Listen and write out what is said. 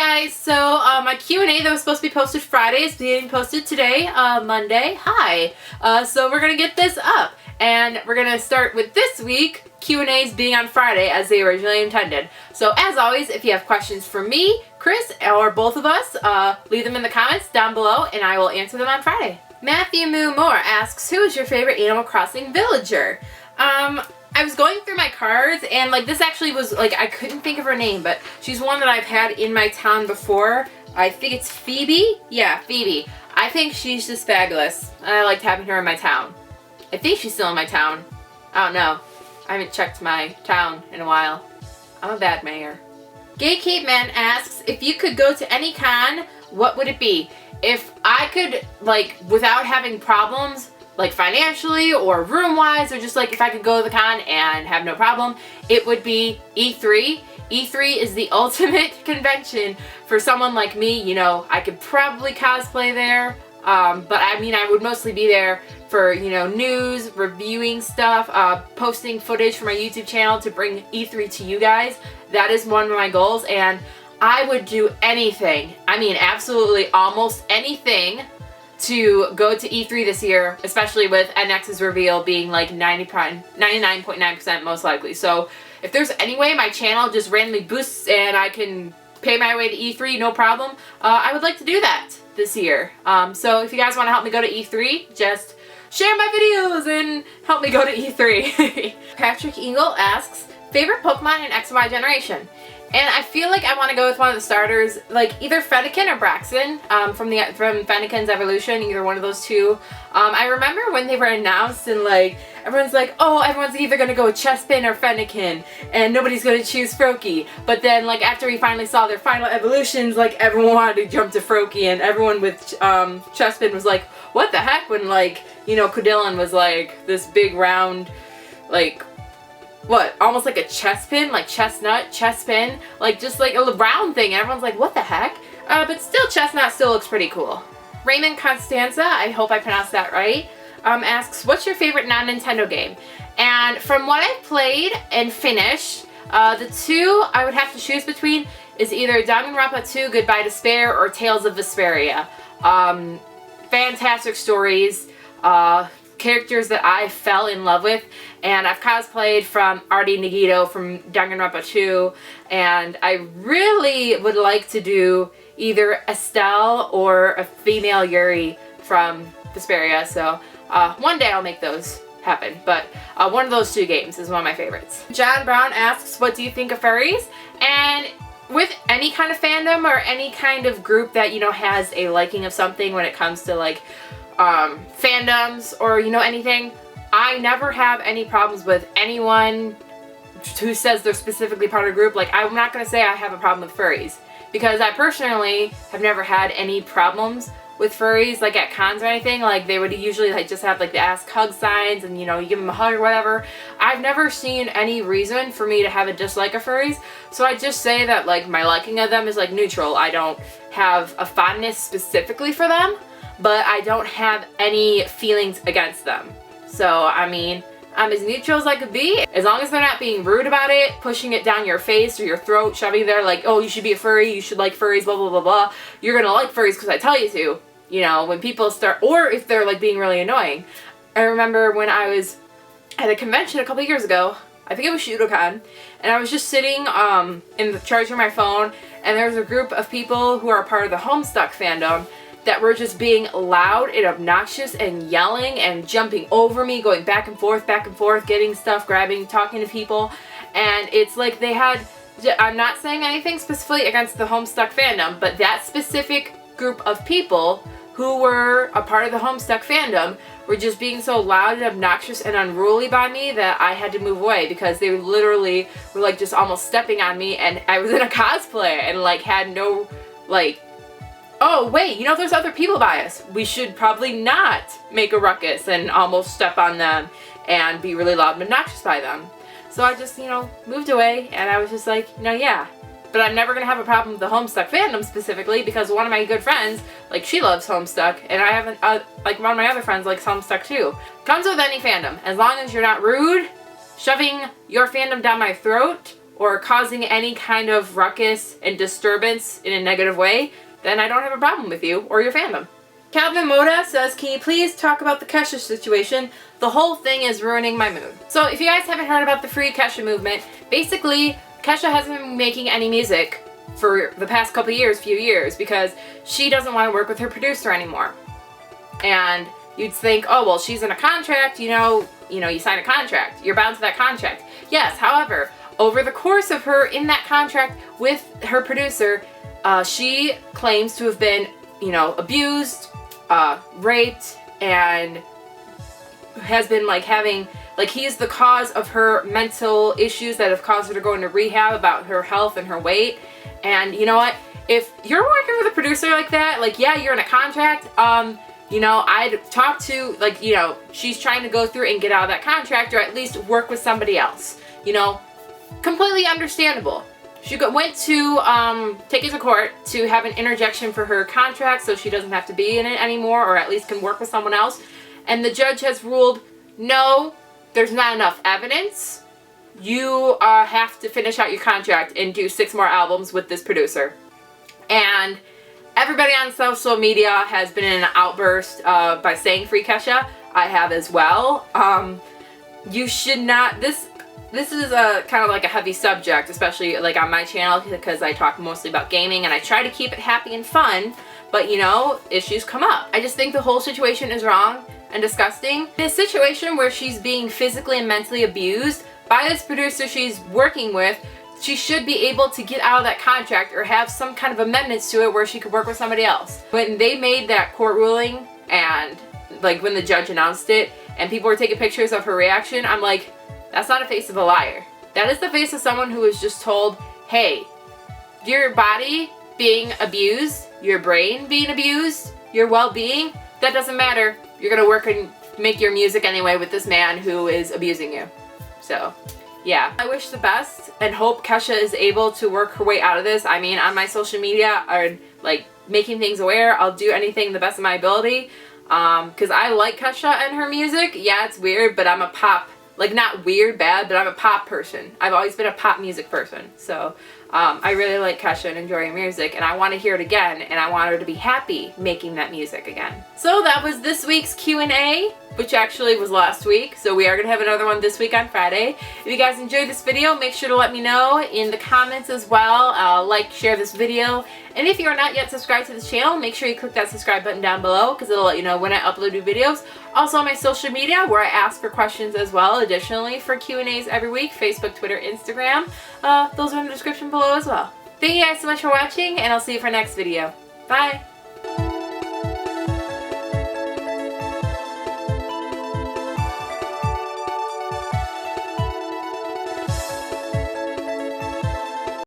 guys, so my Q&A that was supposed to be posted Friday is being posted today, Monday. Hi. So we're going to get this up, and we're going to start with this week Q&As being on Friday as they originally intended. So as always, if you have questions for me, Chris, or both of us, leave them in the comments down below and I will answer them on Friday. Matthew Moo Moore asks, who is your favorite Animal Crossing villager? I was going through my cards, and this actually was I couldn't think of her name, but she's one that I've had in my town before. I think it's Phoebe. Yeah, Phoebe. I think she's just fabulous. I liked having her in my town. I think she's still in my town. I don't know. I haven't checked my town in a while. I'm a bad mayor. Gay Cape Man asks, if you could go to any con, what would it be? If I could, without having problems, financially or room-wise, or just if I could go to the con and have no problem, it would be E3. E3 is the ultimate convention for someone like me. You know, I could probably cosplay there, but I mean, I would mostly be there for, news, reviewing stuff, posting footage for my YouTube channel to bring E3 to you guys. That is one of my goals, and I would do anything, I mean absolutely almost anything, to go to E3 this year, especially with NX's reveal being 99.9% most likely. So if there's any way my channel just randomly boosts and I can pay my way to E3, no problem, I would like to do that this year. So if you guys want to help me go to E3, just share my videos and help me go to E3. Patrick Engel asks, favorite Pokemon in X and Y generation? And I feel like I want to go with one of the starters, either Fennekin or Braxton, from Fennekin's evolution, either one of those two. I remember when they were announced and everyone's oh, everyone's either going to go with Chespin or Fennekin, and nobody's going to choose Froakie. But then after we finally saw their final evolutions, everyone wanted to jump to Froakie, and everyone with Chespin was what the heck, when Cordillon was this big round, what, almost like a chespin, chestnut, chespin, just a round thing. Everyone's what the heck? But still, chestnut still looks pretty cool. Raymond Constanza, I hope I pronounced that right, asks, what's your favorite non-Nintendo game? And from what I've played and finished, the two I would have to choose between is either Danganronpa 2, Goodbye Despair, or Tales of Vesperia. Fantastic stories, characters that I fell in love with, and I've cosplayed from Artie Nagito from Danganronpa 2, and I really would like to do either Estelle or a female Yuri from Vesperia, so one day I'll make those happen, but one of those two games is one of my favorites. John Brown asks, what do you think of furries? And with any kind of fandom or any kind of group that, has a liking of something when it comes to fandoms or anything, I never have any problems with anyone who says they're specifically part of a group. I'm not going to say I have a problem with furries, because I personally have never had any problems with furries at cons or anything. They would usually just have the ask hug signs, and you give them a hug or whatever. I've never seen any reason for me to have a dislike of furries, so I just say that my liking of them is neutral. I don't have a fondness specifically for them, but I don't have any feelings against them. So, I mean, I'm as neutral as I could be, as long as they're not being rude about it, pushing it down your face or your throat, shoving there oh, you should be a furry, you should like furries, blah, blah, blah, blah. You're gonna like furries because I tell you to. When people start, or if they're being really annoying. I remember when I was at a convention a couple years ago, I think it was Shudokan, and I was just sitting in the charging my phone, and there was a group of people who are part of the Homestuck fandom that were just being loud and obnoxious and yelling and jumping over me, going back and forth, getting stuff, grabbing, talking to people. And it's they had, I'm not saying anything specifically against the Homestuck fandom, but that specific group of people who were a part of the Homestuck fandom were just being so loud and obnoxious and unruly by me that I had to move away, because they literally were just almost stepping on me, and I was in a cosplay and had no oh wait, there's other people by us. We should probably not make a ruckus and almost step on them and be really loud and obnoxious by them. So I just, moved away, and I was just yeah. But I'm never going to have a problem with the Homestuck fandom specifically, because one of my good friends, she loves Homestuck, and I haven't, one of my other friends likes Homestuck too. Comes with any fandom. As long as you're not rude, shoving your fandom down my throat, or causing any kind of ruckus and disturbance in a negative way, then I don't have a problem with you or your fandom. Calvin Moda says, can you please talk about the Kesha situation? The whole thing is ruining my mood. So if you guys haven't heard about the Free Kesha movement, basically Kesha hasn't been making any music for the past few years, because she doesn't want to work with her producer anymore. And you'd think, oh, well, she's in a contract, you sign a contract. You're bound to that contract. Yes, however, over the course of her in that contract with her producer, she claims to have been, abused, raped, and has been he's the cause of her mental issues that have caused her to go into rehab about her health and her weight. And you know what? If you're working with a producer like that, yeah, you're in a contract, I'd talk to, she's trying to go through and get out of that contract, or at least work with somebody else. Completely understandable. She went to take it to court to have an interjection for her contract so she doesn't have to be in it anymore, or at least can work with someone else. And the judge has ruled, no, there's not enough evidence. You have to finish out your contract and do 6 more albums with this producer. And everybody on social media has been in an outburst by saying Free Kesha. I have as well. You should not, this is a kind of like a heavy subject, especially on my channel, because I talk mostly about gaming and I try to keep it happy and fun, but issues come up. I just think the whole situation is wrong and disgusting. In a situation where she's being physically and mentally abused by this producer she's working with, she should be able to get out of that contract or have some kind of amendments to it where she could work with somebody else. When they made that court ruling, and when the judge announced it and people were taking pictures of her reaction, I'm like, that's not a face of a liar. That is the face of someone who was just told, hey, your body being abused, your brain being abused, your well-being, that doesn't matter. You're gonna work and make your music anyway with this man who is abusing you. So, yeah. I wish the best and hope Kesha is able to work her way out of this. I mean, on my social media, or making things aware, I'll do anything the best of my ability. Because I like Kesha and her music. Yeah, it's weird, but I'm a pop, not weird, bad, but I'm a pop person. I've always been a pop music person. So, I really like Kesha and enjoy her music, and I want to hear it again, and I want her to be happy making that music again. So that was this week's Q&A, which actually was last week, so we are going to have another one this week on Friday. If you guys enjoyed this video, make sure to let me know in the comments as well. Share this video, and if you are not yet subscribed to this channel, make sure you click that subscribe button down below, because it'll let you know when I upload new videos. Also on my social media, where I ask for questions as well, additionally for Q&As every week, Facebook, Twitter, Instagram. Those are in the description below as well. Thank you guys so much for watching, and I'll see you for our next video. Bye!